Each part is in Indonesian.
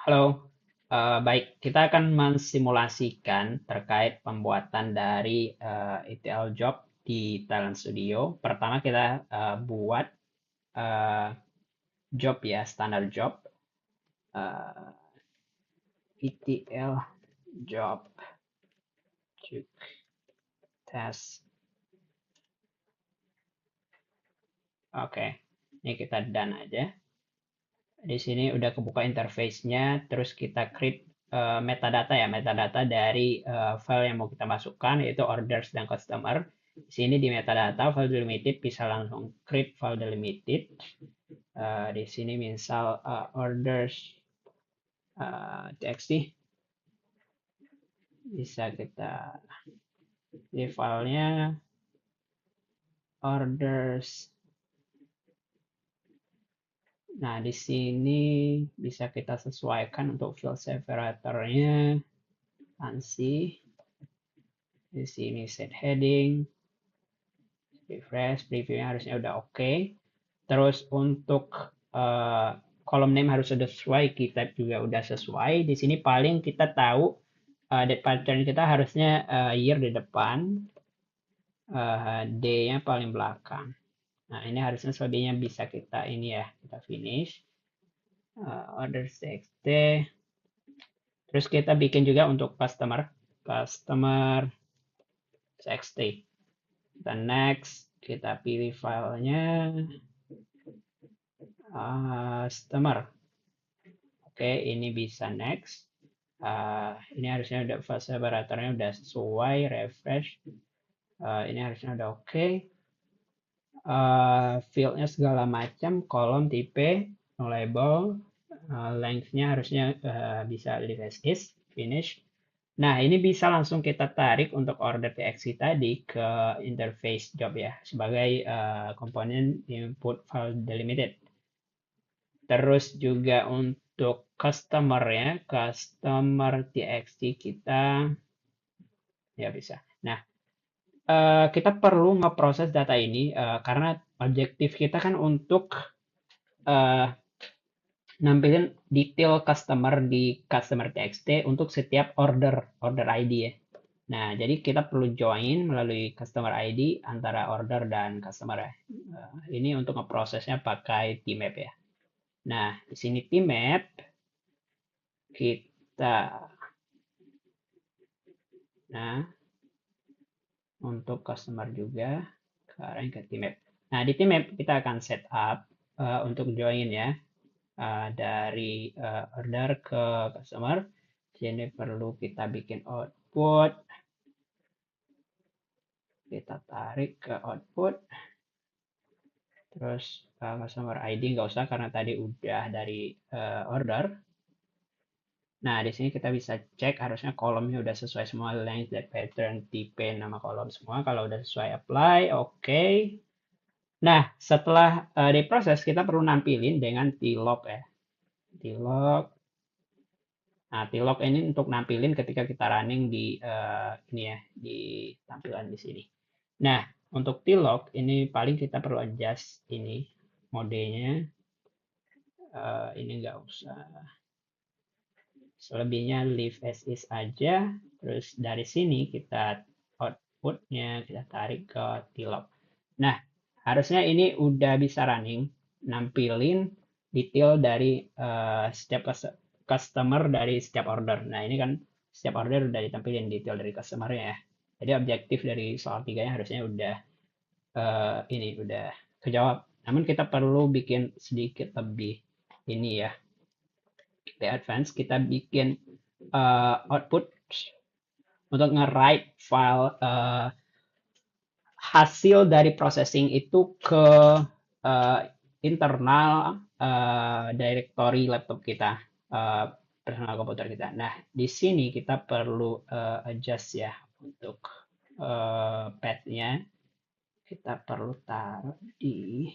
Halo, baik. Kita akan mensimulasikan terkait pembuatan dari ETL job di Talent Studio. Pertama kita buat eh, job ya, standar job. eh, ETL job cuk, test. Oke, ini kita done aja. Di sini udah kebuka interface-nya, terus kita create metadata ya, metadata dari file yang mau kita masukkan, yaitu orders dan customer. Di sini di metadata file delimited bisa langsung create file delimited. Di sini misal orders txt bisa kita di filenya orders. Nah, di sini bisa kita sesuaikan untuk field separatornya. ANSI. Di sini set heading, refresh, previewnya harusnya udah oke. Terus untuk kolom name harus sudah sesuai, kita juga udah sesuai. Di sini paling kita tahu date pattern kita harusnya year di depan, day-nya paling belakang. Nah, ini harusnya selebihnya bisa kita ini ya, kita finish. Order txt. Terus kita bikin juga untuk customer txt. Dan next, kita pilih filenya customer. Oke, ini bisa next. Ini harusnya udah file separatornya udah sesuai, refresh. Ini harusnya udah oke. Fieldnya segala macam, kolom, tipe, no label, length-nya harusnya bisa leave as is, finish. Nah, ini bisa langsung kita tarik untuk order txt tadi ke interface job ya, sebagai komponen input file delimited. Terus juga untuk customer ya, customer txt kita ya bisa. Nah, kita perlu ngeproses data ini karena objektif kita kan untuk eh, nampilin detail customer di customer txt untuk setiap order ID ya. Nah, jadi kita perlu join melalui customer ID antara order dan customer ya. Ini untuk ngeprosesnya pakai tmap ya. Nah, di sini tmap kita, nah untuk customer juga sekarang ke tmap. Nah, di tmap kita akan set up untuk join ya dari order ke customer. Sini perlu kita bikin output, kita tarik ke output, terus customer ID nggak usah karena tadi udah dari order. Nah, di sini kita bisa cek harusnya kolomnya udah sesuai semua, length, date pattern, tipe, nama kolom semua. Kalau udah sesuai apply, oke. Nah, setelah diproses kita perlu nampilin dengan tlog ya. Tlog. Nah, tlog ini untuk nampilin ketika kita running di ini ya, di tampilan di sini. Nah, untuk tlog ini paling kita perlu adjust ini modenya. Ini nggak usah. Selebihnya leave as is aja. Terus dari sini kita outputnya kita tarik ke tlog. Nah, harusnya ini udah bisa running, nampilin detail dari setiap customer dari setiap order. Nah, ini kan setiap order udah ditampilin detail dari customernya ya. Jadi objektif dari soal tiganya harusnya udah ini udah kejawab. Namun kita perlu bikin sedikit lebih ini ya, di advance kita bikin output untuk nge-write file hasil dari processing itu ke uh, internal directory laptop kita, uh, personal komputer kita. Nah, di sini kita perlu adjust ya untuk path-nya. Kita perlu taruh di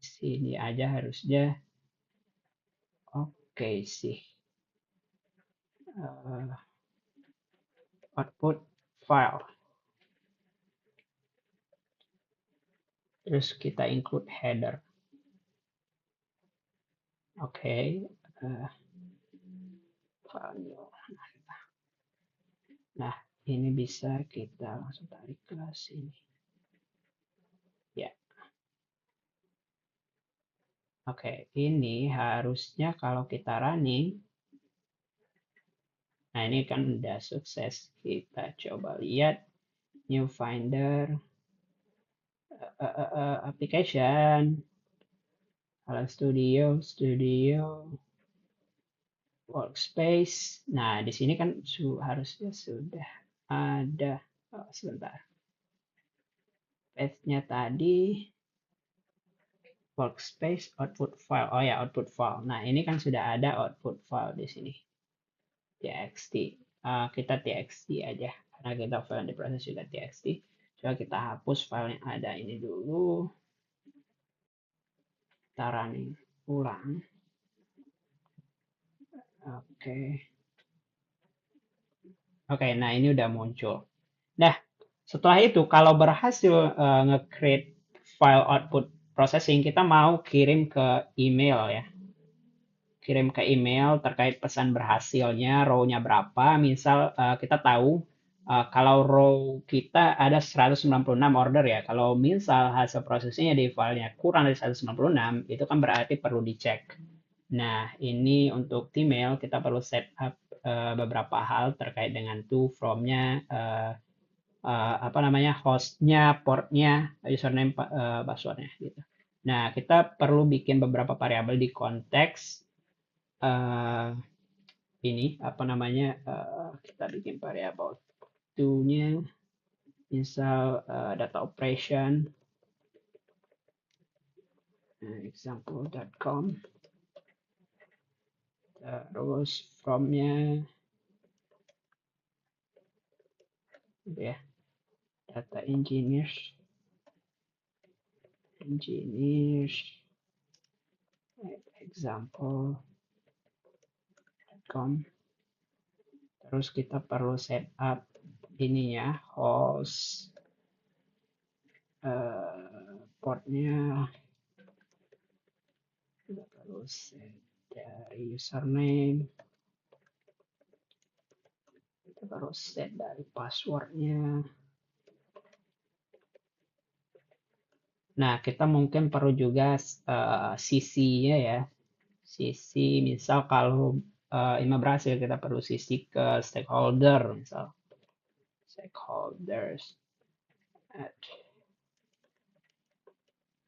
sini aja harusnya. Oke sih. Uh, output file. Terus kita include header. Oke. file new. Nah, ini bisa kita langsung tarik ke sini. Ya. Oke, ini harusnya kalau kita running, nah ini kan udah sukses. Kita coba lihat new finder, application, Alan Studio, workspace. Nah, di sini kan harusnya sudah ada. Oh, sebentar. Page-nya tadi workspace output file. Oh ya, output file. Nah, ini kan sudah ada output file di sini. txt. Kita txt aja karena kita file yang diproses juga txt. Coba kita hapus file yang ada ini dulu. Kita running ulang. Oke, nah ini udah muncul. Nah, setelah itu kalau berhasil nge-create file output processing, kita mau kirim ke email ya. Kirim ke email terkait pesan berhasilnya, row-nya berapa. Misal kita tahu kalau row kita ada 196 order ya. Kalau misal hasil prosesnya di filenya kurang dari 196, itu kan berarti perlu dicek. Nah, ini untuk email kita perlu set up beberapa hal terkait dengan to, from-nya, apa namanya, hostnya, portnya, username, passwordnya gitu. Nah, kita perlu bikin beberapa variabel di konteks ini apa namanya, kita bikin variabel to-nya, misal data operation, example.com, terus from-nya, gitu ya, data engineers, example.com. Terus kita perlu set up ini ya, host, portnya, kita perlu set dari username, kita perlu set dari passwordnya. Nah, kita mungkin perlu juga CC-nya ya. CC, misal kalau IMA berhasil, kita perlu CC ke stakeholder, misal. Stakeholders.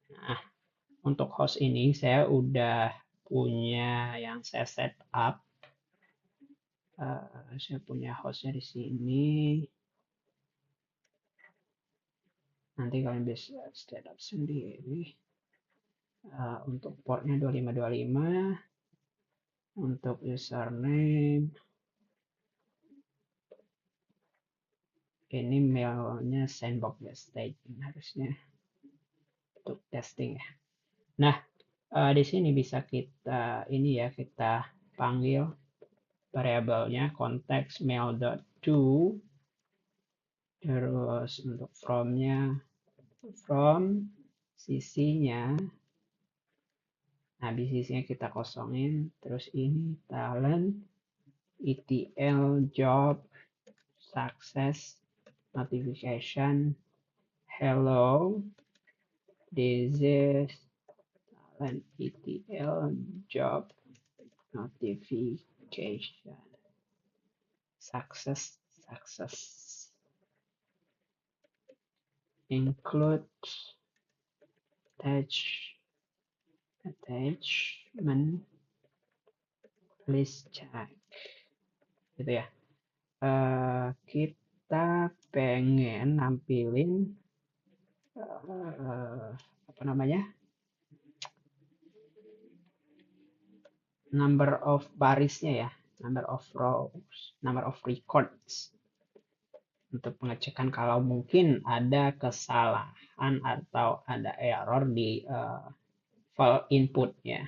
Nah, untuk host ini saya udah punya yang saya set up. Saya punya hostnya di sini. Nanti kalian bisa set up sendiri. Untuk portnya 2525. Untuk username. Ini mailnya sandbox ya, staging harusnya. Untuk testing ya. Nah, di sini bisa kita ini ya, kita panggil variabelnya konteks mail.to. Terus untuk from-nya, from CC-nya, nah di CC-nya kita kosongin. Terus ini talent, ETL, job, success, notification, hello, this is talent, ETL, job, notification, success, include attachment, please check, gitu ya. Kita pengen nampilin apa namanya, number of barisnya ya, number of rows, number of records, untuk pengecekan kalau mungkin ada kesalahan atau ada error di file inputnya.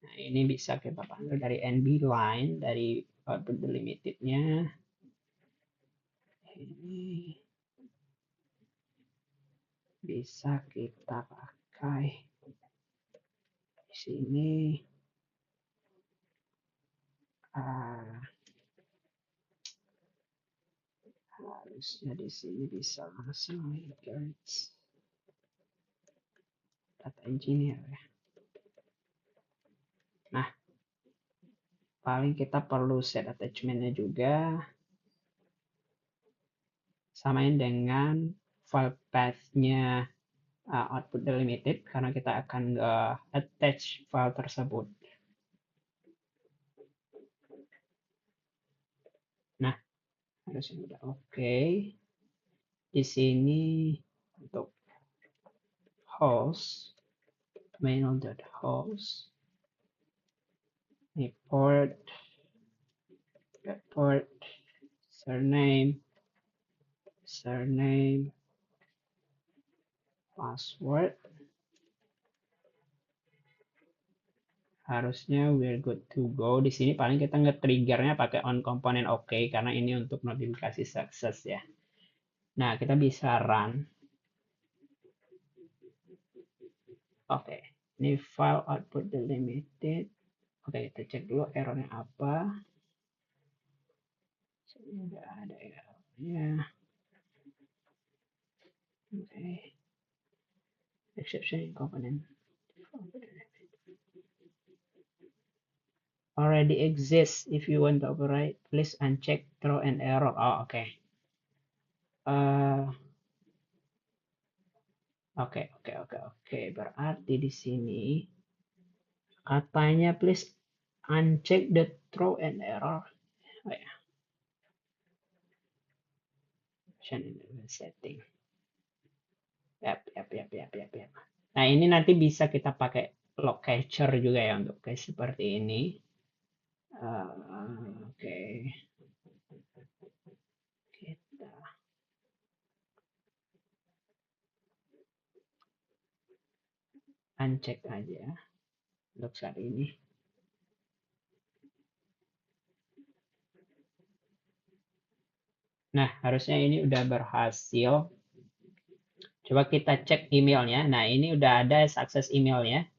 Nah, ini bisa kita panggil dari NB line, dari output delimited-nya. Ini bisa kita pakai di sini. Harusnya di sini bisa langsung guys. Data engineer ya. Nah, paling kita perlu set attachment-nya juga. Samain dengan file path-nya output delimited karena kita akan attach file tersebut. Nah, harusnya udah oke. Di sini untuk host mail.host ini port surname password. Harusnya we're good to go. Di sini paling kita nge-triggernya pakai on component oke karena ini untuk notifikasi sukses ya. Nah, kita bisa run. Oke, ini file output delimited. Oke, kita cek dulu errornya apa. Sini nggak ada errornya. Oke. Exception in component. Already exists. If you want to override, please uncheck throw an error. Oh, oke. Oke. Berarti di sini katanya please uncheck the throw an error. Oh, ya. Setting. Yap. Nah, ini nanti bisa kita pakai log catcher juga ya untuk case seperti ini. Oke. Kita uncheck aja untuk saat ini. Nah, harusnya ini udah berhasil. Coba kita cek emailnya. Nah, ini udah ada sukses emailnya.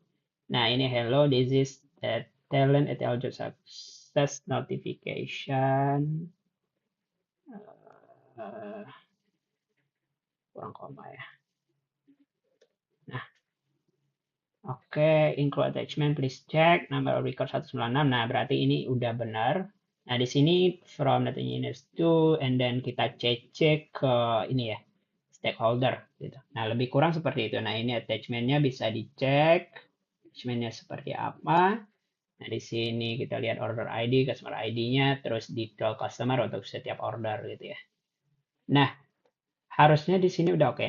Nah, ini hello, this is the talent at Job success notification. Kurang koma ya. Nah, oke, include attachment, please check. Number of record 196. Nah, berarti ini udah benar. Nah, di sini from data engineers to, and then kita cek ke ini ya, stakeholder gitu. Nah, lebih kurang seperti itu. Nah, ini attachment-nya bisa dicek. Attachment-nya seperti apa. Nah, di sini kita lihat order ID, customer ID-nya, terus detail customer untuk setiap order gitu ya. Nah, harusnya di sini udah oke.